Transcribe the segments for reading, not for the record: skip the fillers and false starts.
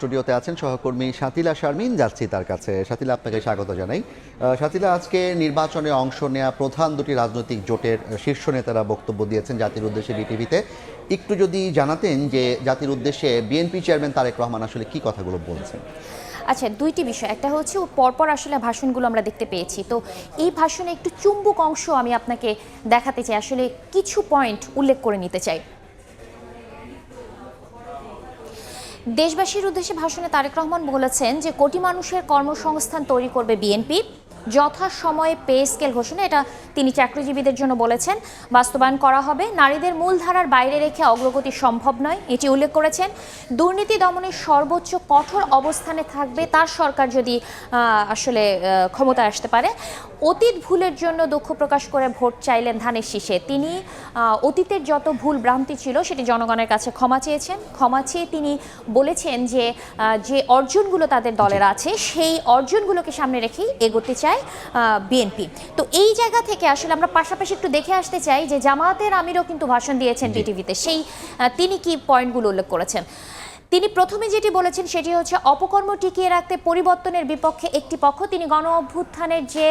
স্টুডিওতে আছেন সহকর্মী শাতিলা শারমিন, যাচ্ছি তার কাছে। শাতিলা, আপনাকে স্বাগত জানাই। শাতিলা, আজকে নির্বাচনে অংশ নেওয়া প্রধান দুটি রাজনৈতিক জোটের শীর্ষ নেতারা বক্তব্য দিয়েছেন জাতির উদ্দেশ্যে বিটিভিতে। একটু যদি জানাতেন যে জাতির উদ্দেশ্যে বিএনপি চেয়ারম্যান তারেক রহমান আসলে কি কথাগুলো বলছেন। আচ্ছা, দুইটি বিষয়। একটা হচ্ছে পরপর আসলে ভাষণগুলো আমরা দেখতে পেয়েছি, তো এই ভাষণে একটু চুম্বক অংশ আমি আপনাকে দেখাতে চাই, আসলে কিছু পয়েন্ট উল্লেখ করে নিতে চাই। দেশবাসীর উদ্দেশ্যে ভাষণে তারেক রহমান বলেছেন যে কোটি মানুষের কর্মসংস্থান তৈরি করবে বিএনপি, যথাসময়ে পে স্কেল ঘোষণা, এটা তিনি চাকরিজীবীদের জন্য বলেছেন, বাস্তবায়ন করা হবে। নারীদের মূলধারার বাইরে রেখে অগ্রগতি সম্ভব নয়, এটি উল্লেখ করেছেন। দুর্নীতি দমনের সর্বোচ্চ কঠোর অবস্থানে থাকবে তার সরকার যদি আসলে ক্ষমতায় আসতে পারে। অতীত ভুলের জন্য দুঃখ প্রকাশ করে ভোট চাইলেন ধানের শীষে। তিনি অতীতের যত ভুল ভ্রান্তি ছিল সেটি জনগণের কাছে ক্ষমা চেয়েছেন। ক্ষমা চেয়ে তিনি বলেছেন যে যে অর্জনগুলো তাদের দলের আছে সেই অর্জনগুলোকে সামনে রেখেই এগোতে চায় বিএনপি। তো এই জায়গা থেকে আসলে আমরা পাশাপাশি একটু দেখে আসতে চাই যে জামায়াতের আমিরও কিন্তু ভাষণ দিয়েছেন বিটিভিতে, সেই তিনি কি পয়েন্টগুলো উল্লেখ করেছেন। তিনি প্রথমে যেটি বলেছেন সেটি হচ্ছে অপকর্ম টিকিয়ে রাখতে পরিবর্তনের বিপক্ষে একটি পক্ষ। তিনি গণ অভ্যুত্থানের যে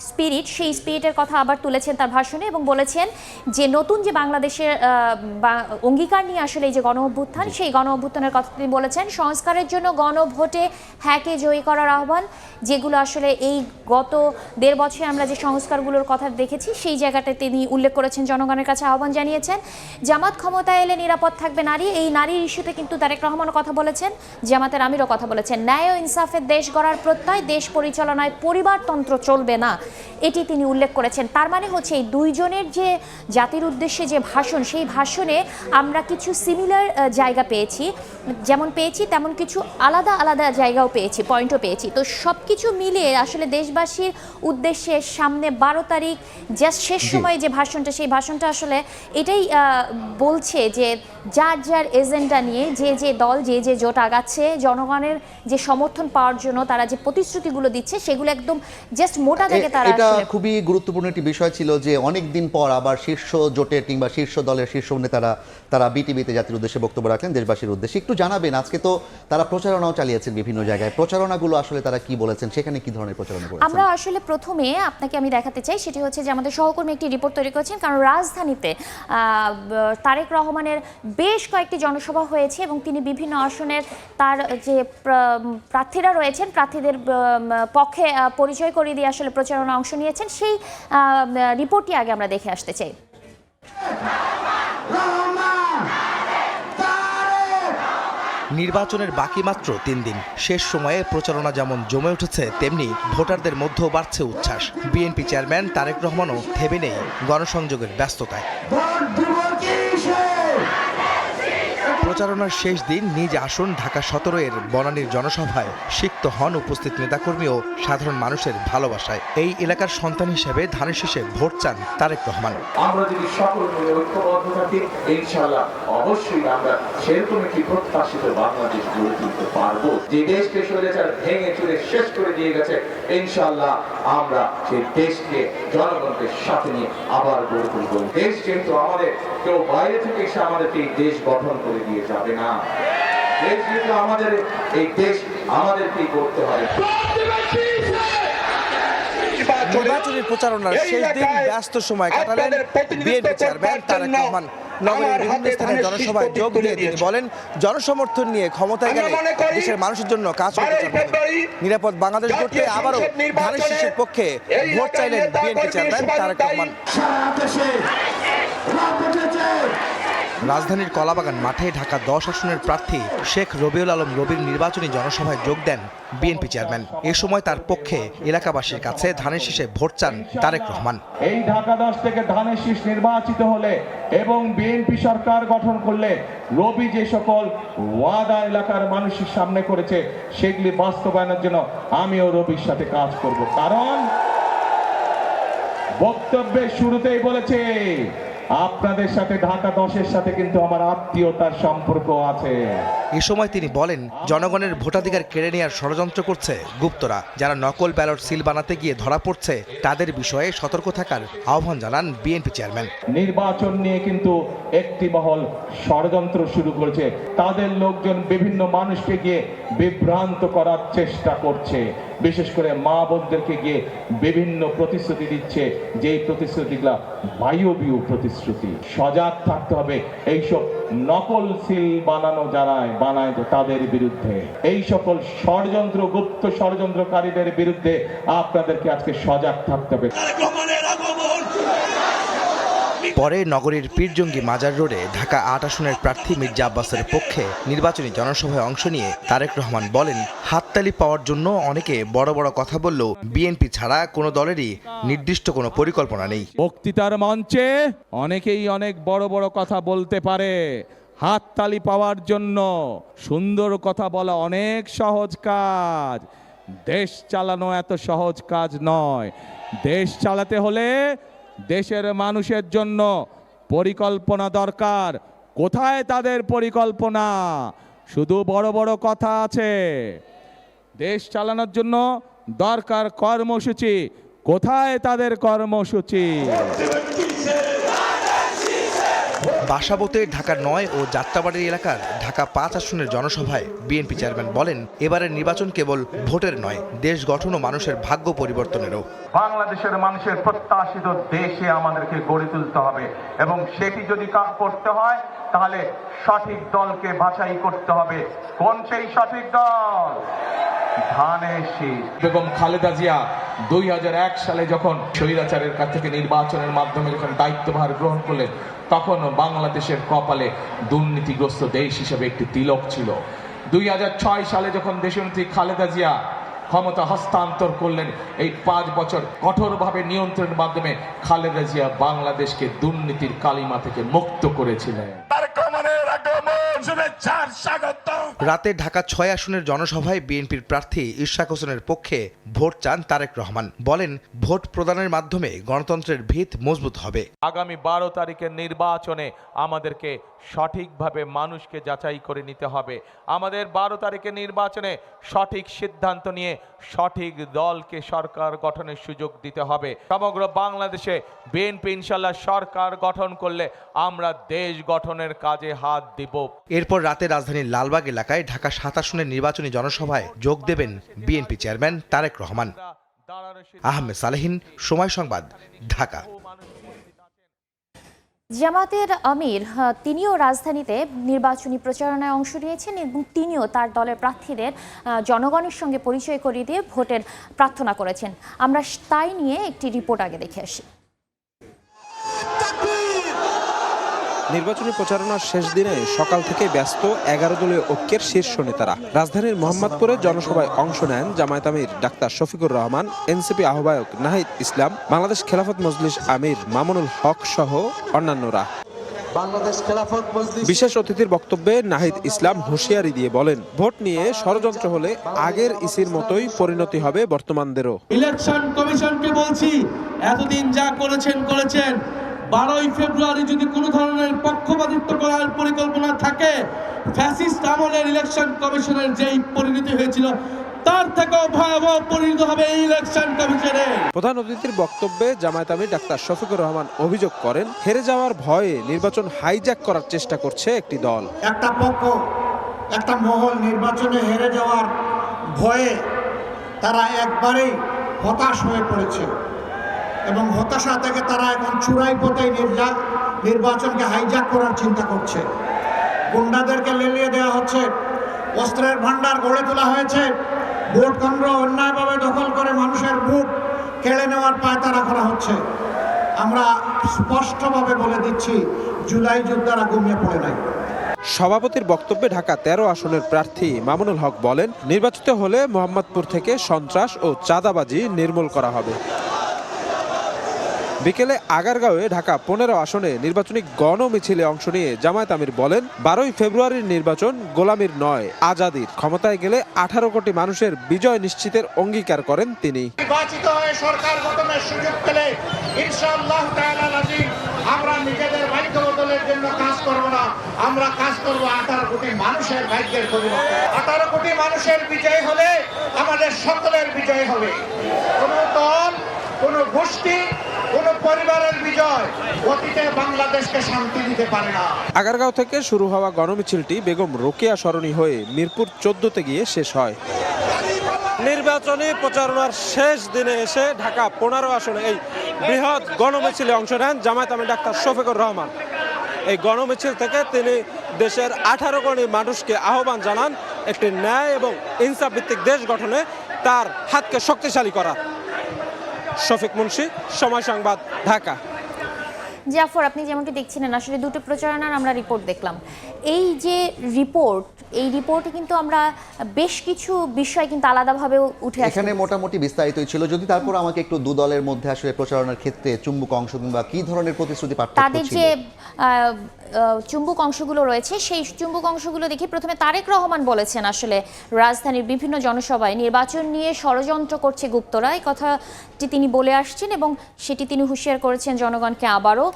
স্পিরিট, সেই স্পিরিটের কথা আবার তুলেছেন তার ভাষণে এবং বলেছেন যে নতুন যে বাংলাদেশের অঙ্গীকার নিয়ে আসলে এই যে গণ অভ্যুত্থান, সেই গণ অভ্যুত্থানের কথা তিনি বলেছেন। সংস্কারের জন্য গণভোটে হ্যাকে জয়ী করার আহ্বান, যেগুলো আসলে এই গত ১.৫ বছরে আমরা যে সংস্কারগুলোর কথা দেখেছি সেই জায়গাটা তিনি উল্লেখ করেছেন, জনগণের কাছে আহ্বান জানিয়েছেন। জামাত ক্ষমতায় এলে নিরাপদ থাকবে নারী, এই নারীর ইস্যুতে কিন্তু তারেক রহমানও কথা বলেছেন, জামাতের আমিরও কথা বলেছেন। ন্যায় ও ইনসাফের দেশ গড়ার প্রত্যয়, দেশ পরিচালনায় পরিবারতন্ত্র চলবে না, এটি তিনি উল্লেখ করেছেন। তার মানে হচ্ছে এই দুইজনের যে জাতির উদ্দেশ্যে যে ভাষণ, সেই ভাষণে আমরা কিছু সিমিলার জায়গা পেয়েছি, যেমন পেয়েছি তেমন কিছু আলাদা আলাদা জায়গাও পেয়েছি, পয়েন্টও পেয়েছি। তো সব কিছু মিলিয়ে আসলে দেশবাসীর উদ্দেশ্যে সামনে ১২ তারিখ জাস্ট শেষ সময়ে যে ভাষণটা, সেই ভাষণটা আসলে এটাই বলছে যে যার যার এজেন্ডা নিয়ে যে যে দল যে যে জোট আগাচ্ছে, জনগণের যে সমর্থন পাওয়ার জন্য তারা যে প্রতিশ্রুতিগুলো দিচ্ছে সেগুলো একদম জাস্ট মোটা দাগে তারা। এটা খুবই গুরুত্বপূর্ণ একটি বিষয় ছিল যে অনেক দিন পর আবার শীর্ষ জোটের কিংবা শীর্ষ দলের শীর্ষ নেতারা তারা বিটিভিতে জাতির উদ্দেশ্যে বক্তব্য রাখলেন দেশবাসীর উদ্দেশ্যে। একটু জানাবেন, আজকে তো তারা প্রচারণাও চালিয়েছেন বিভিন্ন জায়গায়, প্রচারণাগুলো আসলে তারা কি বলেছেন, সেখানে কি ধরনের প্রচারণা করেছেন? আমরা আসলে প্রথমে আপনাকে আমি দেখাতে চাই, সেটি হচ্ছে যে আমাদের সহকর্মী একটি রিপোর্ট তৈরি করেছেন, কারণ রাজধানীতে তারেক রহমানের বেশ কয়েকটি জনসভা হয়েছে এবং তিনি বিভিন্ন আসনের তার যে প্রার্থীরা রয়েছেন প্রার্থীদের পক্ষে পরিচয় করিয়ে দিয়ে আসলে প্রচারণা অংশ নিয়েছেন, সেই রিপোর্টটি আগে আমরা দেখে আসতে চাই। নির্বাচনের বাকি মাত্র ৩ দিন, শেষ সময়ে প্রচারণা যেমন জমে উঠেছে তেমনি ভোটারদের মধ্যেও বাড়ছে উচ্ছ্বাস। বিএনপি চেয়ারম্যান তারেক রহমানও থেমে নেই গণসংযোগের ব্যস্ততায়। প্রচারণার শেষ দিন নিজ আসন ঢাকা ১৭-এর বনানীর জনসভায় সিক্ত হন উপস্থিত নেতাকর্মী ও সাধারণ মানুষের ভালোবাসায়। এই এলাকার সন্তান হিসেবে ধানের শীষে ভোট চান তারেক রহমান। আমরা যদি সকল মিলে ঐক্যবদ্ধ থাকি, ইনশাআল্লাহ অবশ্যই আমরা সেরকম একটি প্রত্যাশিত বাংলাদেশ গড়ে তুলতে পারবো। যে দেশকে স্বৈরাচার ভেঙে চুরে শেষ করে দিয়ে গেছে, ইনশাআল্লাহ আমরা সেই দেশকে জনগণকে সাথে নিয়ে আবার গড়ে তুলব। দেশ যেহেতু আমাদের, কেউ বাইরে থেকে এসে আমাদেরকে এই দেশ গঠন করে দিয়ে যাবে না। দেশ যেহেতু আমাদের, এই দেশ আমাদেরকেই করতে হবে। নির্বাচনের প্রচারণার শেষ দিন ব্যস্ত সময় কাটালেন বিএনপি চেয়ারম্যান তারেক রহমান। নগরের বিভিন্ন স্থানে জনসভায় যোগ দিয়ে তিনি বলেন, জনসমর্থন নিয়ে ক্ষমতায় গেলে দেশের মানুষের জন্য কাজ করতে চান। নিরাপদ বাংলাদেশ গড়তে আবারও ধানের শীষের পক্ষে ভোট চাইলেন বিএনপি চেয়ারম্যান তারেক রহমান। রাজধানীর কলাবাগান মাঠে ঢাকা ১০ আসনের প্রার্থী শেখ রবিউল আলম রবির নির্বাচনী জনসভায় যোগ দেন বিএনপি চেয়ারম্যান। এ সময় তার পক্ষে এলাকাবাসীর কাছে ধানের শীষে ভোট চান তারেক রহমান। এই ঢাকা ১০ থেকে ধানের শীষ নির্বাচিত হলে এবং বিএনপি সরকার গঠন করলে রবি যে সকল ওয়াদা এলাকার মানুষের সামনে করেছে সেগুলি বাস্তবায়নের জন্য আমিও রবির সাথে কাজ করব। কারণ বক্তব্যের শুরুতেই বলেছে আপনাদের সাথে ঢাকা ১০-এর সাথে কিন্তু আমার আত্মীয়তার সম্পর্ক আছে। এ সময় তিনি বলেন, জনগণের ভোটাধিকার কেড়ে নেওয়ার ষড়যন্ত্র করছে গুপ্তরা। যারা নকল ব্যালট সিল বানাতে গিয়ে ধরা পড়ছে তাদের বিষয়ে সতর্ক থাকার আহ্বান জানান বিএনপি চেয়ারম্যান। নির্বাচন নিয়ে কিন্তু একটি মহল ষড়যন্ত্র শুরু করেছে। তাদের লোকজন বিভিন্ন মানুষকে গিয়ে বিভ্রান্ত করার চেষ্টা করছে, বিশেষ করে মা বোনদেরকে গিয়ে বিভিন্ন প্রতিশ্রুতি দিচ্ছে, যেই প্রতিশ্রুতিগুলা বায়বীয় প্রতিশ্রুতি। সজাগ থাকতে হবে এইসব নকল সিল বানানো যারা বানায় তাদের বিরুদ্ধে, এই সকল ষড়যন্ত্র গুপ্ত ষড়যন্ত্রকারীদের বিরুদ্ধে আপনাদেরকে আজকে সজাগ থাকতে হবে। পরে নগরীর পীরজঙ্গি মাজার রোডে ঢাকা ৮ আসনের প্রার্থী মির্জা আব্বাসের পক্ষে নির্বাচনী জনসভায় অংশ নিয়ে তারেক রহমান বলেন, হাততালি পাওয়ার জন্য অনেকে বড় বড় কথা বললেও বিএনপি ছাড়া কোনো দলেরই নির্দিষ্ট কোনো পরিকল্পনা নেই। বক্তৃতার মঞ্চে অনেকেই অনেক বড় বড় কথা বলতে পারে, হাততালি পাওয়ার জন্য। সুন্দর কথা বলা অনেক সহজ কাজ, দেশ চালানো এত সহজ কাজ নয়। দেশ চালাতে হলে দেশের মানুষের জন্য পরিকল্পনা দরকার। কোথায় তাদের পরিকল্পনা? শুধু বড় বড় কথা আছে। দেশ চালানোর জন্য দরকার কর্মসূচি। কোথায় তাদের কর্মসূচি? বাসাবোতে ঢাকা ৯ ও যাত্রাবাড়ি এলাকার ঢাকা ৫ আসনের জনসভায় বিএনপি চেয়ারম্যান বলেন, এবারের নির্বাচন কেবল ভোটের নয়, দেশ গঠন ও মানুষের ভাগ্য পরিবর্তনেরও। বাংলাদেশের মানুষের প্রত্যাশিত দেশে আমাদেরকে গড়ে তুলতে হবে, এবং সেটি যদি করতে হয় তাহলে সঠিক দলকে বাছাই করতে হবে। কোন সেই সঠিক দল? ধানের শীষ। বেগম খালেদা জিয়া 2001 সালে যখন স্বৈরাচারের কাছ থেকে নির্বাচনের মাধ্যমে যখন দায়িত্বভার গ্রহণ করলেন, তখন বাংলাদেশের কপালে দুর্নীতিগ্রস্ত দেশ হিসেবে একটি তিলক ছিল। 2006 সালে যখন দেশনেত্রী খালেদা জিয়া ক্ষমতা হস্তান্তর করলেন, এই 5 বছর কঠোরভাবে নিয়ন্ত্রণের মাধ্যমে খালেদা জিয়া বাংলাদেশকে দুর্নীতির কালিমা থেকে মুক্ত করেছিলেন। রাতে ঢাকা 6 আসনের জনসভায় বিএনপির প্রার্থী ইশরাক হোসেনের পক্ষে ভোট চান তারেক রহমান। বলেন, ভোট প্রদানের মাধ্যমে গণতন্ত্রের ভিত মজবুত হবে। আগামী 12 তারিখের নির্বাচনে আমাদেরকে সঠিকভাবে মানুষকে যাচাই করে নিতে হবে। আমাদের 12 তারিখের নির্বাচনে সঠিক সিদ্ধান্ত নিয়ে সঠিক দলকে সরকার গঠনের সুযোগ দিতে হবে। সমগ্র বাংলাদেশে বিএনপি ইনশাল্লাহ সরকার গঠন করলে আমরা দেশ গঠনের কাজে হাত দিব। এরপর রাতে রাজধানীর লালবাগ এলাকায় ঢাকা 7 আসনের নির্বাচনী জনসভায় যোগ দেবেন বিএনপি চেয়ারম্যান তারেক রহমান। আহমেদ সালেহীন, সময় সংবাদ, ঢাকা। জামাতের আমির তিনিও রাজধানীতে নির্বাচনী প্রচারণায় অংশ নিয়েছেন এবং তিনিও তার দলের প্রার্থীদের জনগণের সঙ্গে পরিচয় করিয়ে দিয়ে ভোটের প্রার্থনা করেছেন। আমরা তাই নিয়ে একটি রিপোর্ট আগে দেখে আসি। নির্বাচনী প্রচারণার শেষ দিনে সকাল থেকে ব্যস্ত 11 দলীয় ঐক্যের শীর্ষ নেতারা। রাজধানীর মোহাম্মদপুরে জনসভায় অংশ নেন জামায়াত আমির ডাক্তার শফিকুর রহমান, এনসিপি আহ্বায়ক নাহিদ ইসলাম, বাংলাদেশ খেলাফত মজলিস আমির মামুনুল হক সহ অন্যান্যরা। বিশেষ অতিথির বক্তব্যে নাহিদ ইসলাম হুঁশিয়ারি দিয়ে বলেন, ভোট নিয়ে ষড়যন্ত্র হলে আগের ইসির মতোই পরিণতি হবে বর্তমানদেরও। ইলেকশন কমিশনকে বলছি, এতদিন যা করেছেন 12ই ফেব্রুয়ারি যদি কোনো ধরনের পক্ষপাতিত্ব করার পরিকল্পনা থাকে, ফ্যাসিস্ট আমলের ইলেকশন কমিশনের যেই পরিণতি হয়েছিল তার থেকেও ভয়াবহ পরিণত হবে এই ইলেকশন কমিশনে। প্রধান অতিথির বক্তব্যে জামায়াত আমির ডাক্তার শফিকুর রহমান অভিযোগ করেন, হেরে যাওয়ার ভয়ে নির্বাচন হাইজ্যাক করার চেষ্টা করছে একটি দল। একটা পক্ষ, একটা মহল নির্বাচনে হেরে যাওয়ার ভয়ে তারা একবারেই হতাশ হয়ে পড়েছে এবং হতাশা থেকে তারা এখন চূড়াই পথে নির্বাচনকে হাইজ্যাক করার চিন্তা করছে। গুন্ডাদেরকে লেলিয়ে দেওয়া হচ্ছে, অস্ত্রের ভান্ডার গড়ে তোলা হয়েছে, ভোট কেন্দ্র অন্যায়ভাবে দখল করে মানুষের ভোট কেড়ে নেওয়ার পায়তারা করা হচ্ছে। আমরা স্পষ্টভাবে বলে দিচ্ছি, জুলাই যোদ্ধারা ঘুমিয়ে পড়ে নাই। সভাপতির বক্তব্যে ঢাকা 13 আসনের প্রার্থী মামুনুল হক বলেন, নির্বাচিত হলে মোহাম্মদপুর থেকে সন্ত্রাস ও চাঁদাবাজি নির্মূল করা হবে। বিকেলে আগারগাঁওয়ে ঢাকা 15 আসনে নির্বাচনী গণমিছিলে অংশ নিয়ে জামায়াত আমির বলেন, 12ই ফেব্রুয়ারির নির্বাচন গোলামির নয়, আজাদির। ক্ষমতায় গেলে 18 কোটি মানুষের বিজয় নিশ্চিতের অঙ্গীকার করেন তিনি। নির্বাচিত হয়ে সরকার গঠনের সুযোগ পেলে ইনশাআল্লাহ তাআলা আমরা নিজেদের ভাগ্য বদলের জন্য কাজ করব না, আমরা কাজ করব 18 কোটি মানুষের ভাগ্যের পরিবর্তন। 18 কোটি মানুষের বিজয় হলে আমাদের সকলের বিজয় হবে। কোন দল, কোন গোষ্ঠী, কোন পরিবারের বিজয় অতীতে বাংলাদেশকে শান্তি দিতে পারে না। আগারগাঁও থেকে শুরু হওয়া গণমিছিলটি বেগম রোকেয়া সরণি হয়ে মিরপুর 14-তে গিয়ে শেষ হয়। নির্বাচনী প্রচারণার শেষ দিনে এসে ঢাকা 15 আসনে এই বৃহৎ গণমিছিলে অংশ নেন জামায়াত আমির ডাক্তার শফিকুর রহমান। এই গণমিছিল থেকে তিনি দেশের 18 কোটি মানুষকে আহ্বান জানান একটি ন্যায় এবং ইনসাফ ভিত্তিক দেশ গঠনে তার হাতকে শক্তিশালী করা। শফিক মুন্সি, সময় সংবাদ, ঢাকা। জাফর, আপনি যেমনটি দেখছিলেন আসলে দুটো প্রচারণার আমরা রিপোর্ট দেখলাম। এই যে রিপোর্ট, এই রিপোর্টে কিন্তু আমরা বেশ কিছু বিষয় কিন্তু আলাদাভাবে উঠে আসে। এখানে মোটামুটি বিস্তারিতই ছিল। যদি তারপর আমাকে একটু দু দলের মধ্যে আসলে প্রচারণার ক্ষেত্রে চুম্বক অংশ কিংবা কি ধরনের প্রতিশ্রুতি পার্থক্য তাদের ছিল? যে চুম্বক অংশগুলো রয়েছে সেই চুম্বক অংশগুলো দেখি। প্রথমে তারেক রহমান বলেছেন আসলে রাজধানীর বিভিন্ন জনসভায় নির্বাচন নিয়ে ষড়যন্ত্র করছে গুপ্তরা, এই কথাটি তিনি বলে আসছেন এবং সেটি তিনি হুঁশিয়ার করেছেন জনগণকে। আবারও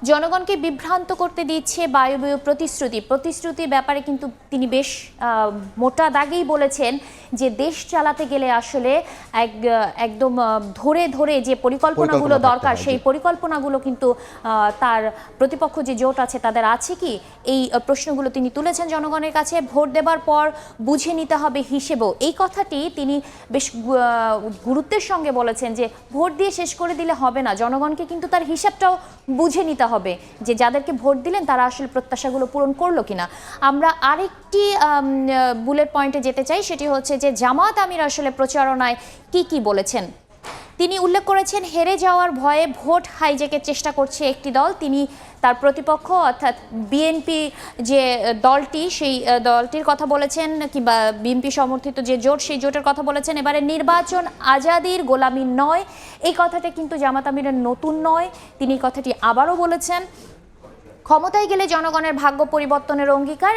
জনগণকে বিভ্রান্ত করতে দিচ্ছে বায়বীয় প্রতিশ্রুতির ব্যাপারে কিন্তু তিনি বেশ মোটা দাগেই বলেছেন যে দেশ চালাতে গেলে আসলে একদম ধরে ধরে যে পরিকল্পনাগুলো দরকার সেই পরিকল্পনাগুলো কিন্তু তার প্রতিপক্ষ যে জোট আছে তাদের আছে কি, এই প্রশ্নগুলো তিনি তুলেছেন জনগণের কাছে। ভোট দেবার পর বুঝে নিতে হবে হিসেবেও এই কথাটি তিনি বেশ গুরুত্বের সঙ্গে বলেছেন যে ভোট দিয়ে শেষ করে দিলে হবে না, জনগণকে কিন্তু তার হিসাবটাও বুঝে নিতে হবে যে যাদেরকে ভোট দিলেন তারা আসলে প্রত্যাশাগুলো পূরণ করলো কিনা। আমরা আরেকটি বুলেট পয়েন্টে যেতে চাই, সেটি হচ্ছে যে জামায়াত আমির আসলে প্রচারণায় কি বলেছেন। তিনি উল্লেখ করেছেন হেরে যাওয়ার ভয়ে ভোট হাইজ্যাকের চেষ্টা করছে একটি দল। তিনি তার প্রতিপক্ষ অর্থাৎ বিএনপি যে দলটি, সেই দলটির কথা বলেছেন, কিংবা বিএনপি সমর্থিত যে জোট সেই জোটের কথা বলেছেন। এবারে নির্বাচন আজাদির গোলামি নয়, এই কথাটা কিন্তু জামায়াত আমিরের নতুন নয়, তিনি এই কথাটি আবারও বলেছেন। ক্ষমতায় গেলে জনগণের ভাগ্য পরিবর্তনের অঙ্গীকার,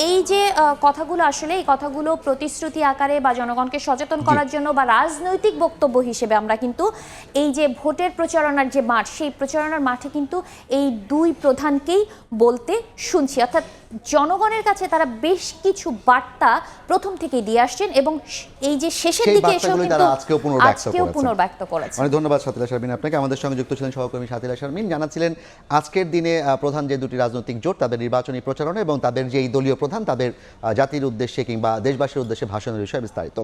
এই যে কথাগুলো আসলে এই কথাগুলো প্রতিশ্রুতি আকারে বা জনগণকে সচেতন করার জন্য বা রাজনৈতিক বক্তব্য হিসেবে আমরা কিন্তু এই যে ভোটের প্রচারণার যে মাঠ, সেই প্রচারণার মাঠে কিন্তু এই দুই প্রধানকেই বলতে শুনছি। অর্থাৎ জনগণের কাছে তারা বেশ কিছু বার্তা প্রথম থেকেই দিয়ে আসছেন এবং এই যে শেষের দিকে এসেও কিন্তু আজকেও পুনর্ব্যক্ত করেছেন। অনেক ধন্যবাদ সাতিলা শারমিন আপনাকে। আমাদের সঙ্গে যুক্ত ছিলেন সহকর্মী সাতিলা শারমিন, জানাচ্ছিলেন আজকের দিনে প্রধান যে দুটি রাজনৈতিক জোট তাদের নির্বাচনী প্রচারণা এবং তাদের যে দলীয় প্রধান তাদের জাতির উদ্দেশ্যে কিংবা দেশবাসীর উদ্দেশ্যে ভাষণের বিষয়ে বিস্তারিত।